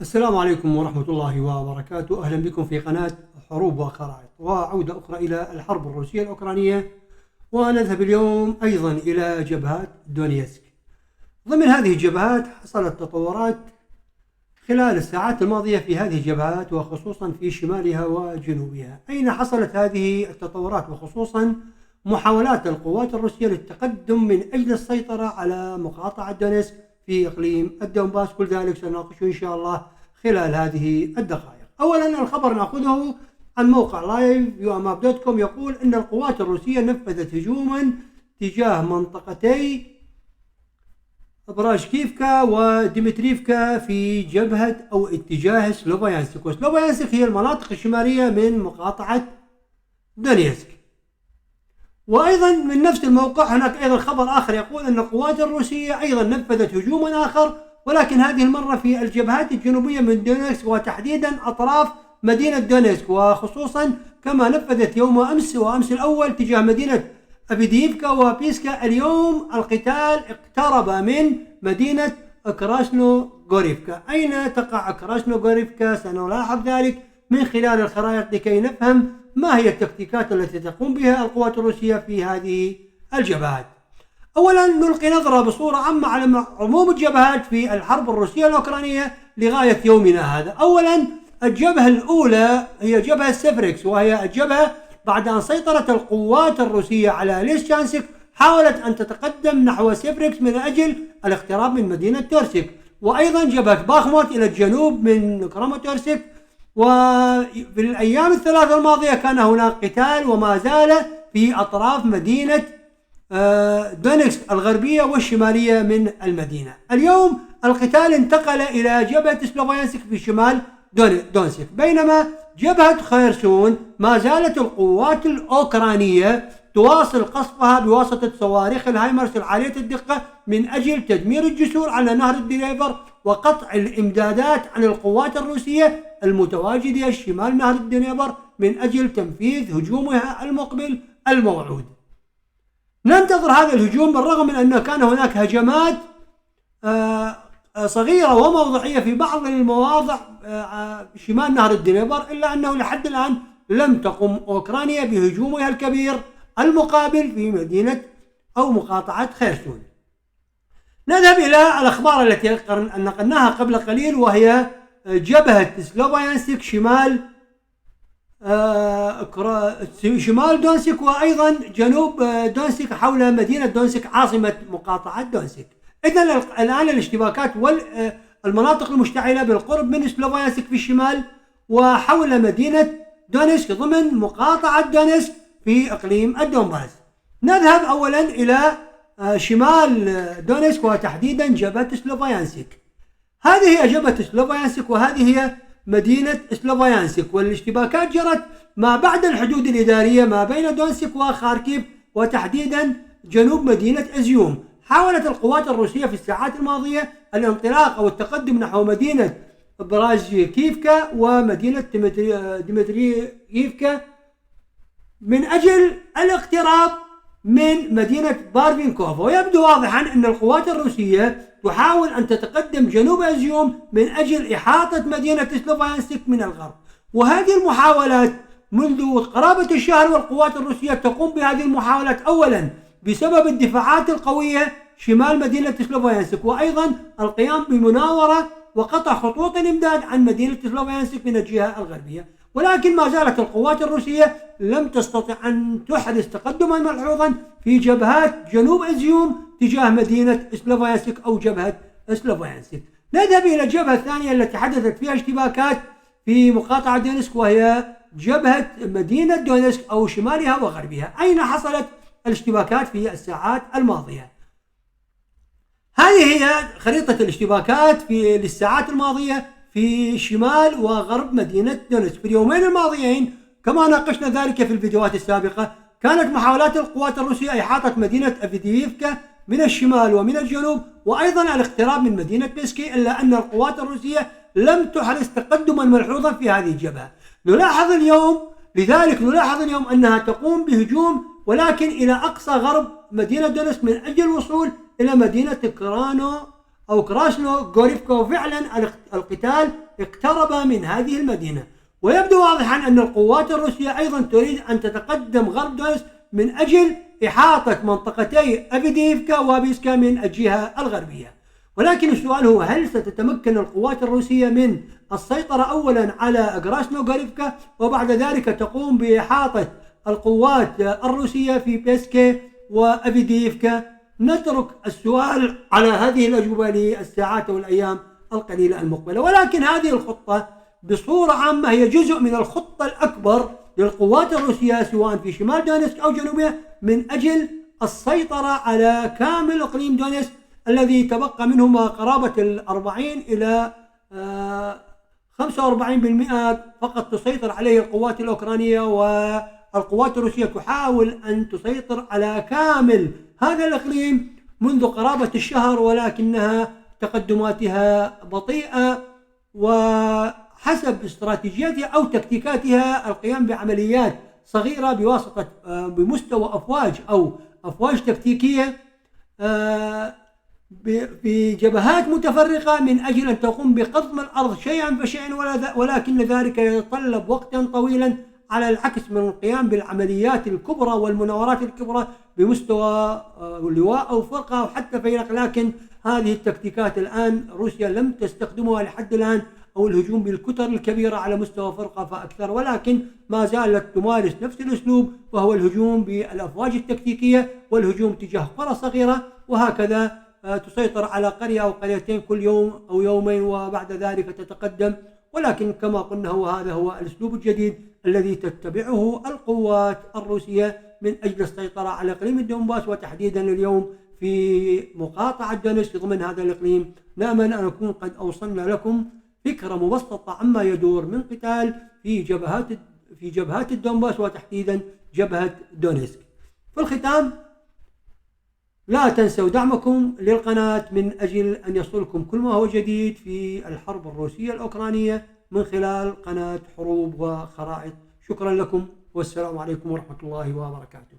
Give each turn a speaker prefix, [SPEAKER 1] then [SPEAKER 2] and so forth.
[SPEAKER 1] السلام عليكم ورحمة الله وبركاته. أهلا بكم في قناة حروب وخرائط، وعودة أخرى إلى الحرب الروسية الأوكرانية، ونذهب اليوم أيضا إلى جبهات دونيتسك. ضمن هذه الجبهات حصلت تطورات خلال الساعات الماضية في هذه الجبهات، وخصوصا في شمالها وجنوبها. أين حصلت هذه التطورات؟ وخصوصا محاولات القوات الروسية للتقدم من أجل السيطرة على مقاطعة دونيتسك في إقليم الدونباس. كل ذلك سنناقشه إن شاء الله خلال هذه الدقائق. أولا الخبر نأخذه عن موقع لايف UAMAP.com، يقول أن القوات الروسية نفذت هجوما تجاه منطقتي براشكيفكا وديمتريفكا في جبهة أو اتجاه سلوفيانسك، وسلوفيانسك هي المناطق الشمالية من مقاطعة دونيتسك. وأيضا من نفس الموقع هناك أيضا خبر آخر يقول أن القوات الروسية أيضا نفذت هجوما آخر، ولكن هذه المرة في الجبهات الجنوبية من دونيتسك، وتحديدا أطراف مدينة دونيتسك، وخصوصا كما نفذت يوم وأمس الأول تجاه مدينة أفيديفكا وبيسكا. اليوم القتال اقترب من مدينة كراسنوغوريفكا. أين تقع كراسنوغوريفكا؟ سنلاحظ ذلك من خلال الخرائط لكي نفهم ما هي التكتيكات التي تقوم بها القوات الروسية في هذه الجبهات. أولا نلقي نظرة بصورة عامة على عموم الجبهات في الحرب الروسية الأوكرانية لغاية يومنا هذا. أولا الجبهة الأولى هي جبهة سيفريكس، وهي الجبهة بعد أن سيطرت القوات الروسية على ليشانسك حاولت أن تتقدم نحو سيفريكس من أجل الاقتراب من مدينة تورسك، وأيضا جبهة باخموت إلى الجنوب من كراماتورسك. وفي الأيام الثلاثة الماضية كان هناك قتال وما زال في أطراف مدينة دونيتسك الغربية والشمالية من المدينة. اليوم القتال انتقل إلى جبهة سلوفيانسك في شمال دونيتسك، بينما جبهة خيرسون ما زالت القوات الأوكرانية تواصل قصفها بواسطة صواريخ الهايمرس العالية الدقة من أجل تدمير الجسور على نهر الدنيبر وقطع الإمدادات عن القوات الروسية المتواجدة شمال نهر الدنيبر من أجل تنفيذ هجومها المقبل الموعود. ننتظر هذا الهجوم بالرغم من أنه كان هناك هجمات صغيرة وموضعية في بعض المواضع شمال نهر الدنيبر، إلا أنه لحد الآن لم تقم أوكرانيا بهجومها الكبير المقابل في مدينة أو مقاطعة خيرسون. نذهب إلى الأخبار التي نقلناها قبل قليل، وهي جبهة سلوفيانسك شمال دونسك، وأيضا جنوب دونسك حول مدينة دونسك عاصمة مقاطعة دونسك. إذن الآن الاشتباكات والمناطق المشتعلة بالقرب من سلوفيانسك في الشمال وحول مدينة دونسك ضمن مقاطعة دونسك في إقليم الدونباس. نذهب أولا إلى شمال دونسك وتحديدا جبهة سلوفيانسك. هذه هي جبهة سلوفيانسك وهذه هي مدينة سلوفيانسك، والاشتباكات جرت ما بعد الحدود الإدارية ما بين دونسك وخاركيف وتحديدا جنوب مدينة إزيوم. حاولت القوات الروسية في الساعات الماضية الانطلاق أو التقدم نحو مدينة برازكيفكا ومدينة ديمترييفكا من أجل الاقتراب من مدينة بارفينكوف، ويبدو واضحا أن القوات الروسية تحاول أن تتقدم جنوب أزيوم من أجل إحاطة مدينة سلوفيانسك من الغرب. وهذه المحاولات منذ قرابة الشهر، والقوات الروسية تقوم بهذه المحاولات أولا بسبب الدفاعات القوية شمال مدينة سلوفيانسك، وأيضا القيام بمناورة وقطع خطوط الإمداد عن مدينة سلوفيانسك من الجهة الغربية. ولكن ما زالت القوات الروسية لم تستطع أن تحدث تقدما ملحوظا في جبهات جنوب أزيوم تجاه مدينة سلوفيانسك أو جبهة سلوفيانسك. نذهب إلى الجبهة الثانية التي حدثت فيها اشتباكات في مقاطعة دونسك، وهي جبهة مدينة دونسك أو شمالها وغربها. أين حصلت الاشتباكات في الساعات الماضية؟ هذه هي خريطة الاشتباكات في للساعات الماضية في شمال وغرب مدينة دونسك. في اليومين الماضيين كما ناقشنا ذلك في الفيديوهات السابقة، كانت محاولات القوات الروسية إحاطة مدينة أفيديفكا من الشمال ومن الجنوب، وأيضا الاقتراب من مدينة بيسكي، إلا أن القوات الروسية لم تحرز تقدما ملحوظا في هذه الجبهة. لذلك نلاحظ اليوم أنها تقوم بهجوم ولكن إلى أقصى غرب مدينة دونسك من أجل الوصول إلى مدينة أو كراسنو غوريفكا، وفعلا القتال اقترب من هذه المدينة. ويبدو واضحا أن القوات الروسية أيضا تريد أن تتقدم غرب دونيتسك من أجل إحاطة منطقتي أفيديفكا وبيسكا من الجهة الغربية. ولكن السؤال هو، هل ستتمكن القوات الروسية من السيطرة أولا على كراسنو غوريفكا وبعد ذلك تقوم بإحاطة القوات الروسية في بيسكا وأفيديفكا؟ نترك السؤال على هذه الأجوبة للساعات والأيام القليلة المقبلة. ولكن هذه الخطة بصورة عامة هي جزء من الخطة الأكبر للقوات الروسية سواء في شمال دونيتسك أو جنوبها من أجل السيطرة على كامل إقليم دونيتسك الذي تبقى منه ما قرابة 40 إلى 45% فقط تسيطر عليه القوات الأوكرانية، والقوات الروسية تحاول أن تسيطر على كامل هذا الإقليم منذ قرابة الشهر، ولكنها تقدماتها بطيئة وحسب استراتيجياتها أو تكتيكاتها القيام بعمليات صغيرة بواسطة بمستوى أفواج أو أفواج تكتيكية بجبهات متفرقة من أجل أن تقوم بقضم الأرض شيئا فشيئا، ولكن ذلك يتطلب وقتا طويلا على العكس من القيام بالعمليات الكبرى والمناورات الكبرى بمستوى لواء أو فرقة أو حتى فيلق. لكن هذه التكتيكات الآن روسيا لم تستخدمها لحد الآن، أو الهجوم بالكتل الكبيرة على مستوى فرقة فأكثر، ولكن ما زالت تمارس نفس الأسلوب وهو الهجوم بالأفواج التكتيكية والهجوم تجاه قرى صغيرة، وهكذا تسيطر على قرية أو قريتين كل يوم أو يومين وبعد ذلك تتقدم. ولكن كما قلنا هذا هو الأسلوب الجديد الذي تتبعه القوات الروسية من أجل السيطرة على إقليم الدونباس، وتحديدا اليوم في مقاطعة دونيتسك ضمن هذا الإقليم. نأمل أن نكون قد أوصلنا لكم فكرة مبسطة عما يدور من قتال في جبهات الدونباس وتحديدا جبهة دونيتسك. في الختام، لا تنسوا دعمكم للقناة من أجل أن يصلكم كل ما هو جديد في الحرب الروسية الأوكرانية من خلال قناة حروب وخرائط. شكرا لكم والسلام عليكم ورحمة الله وبركاته.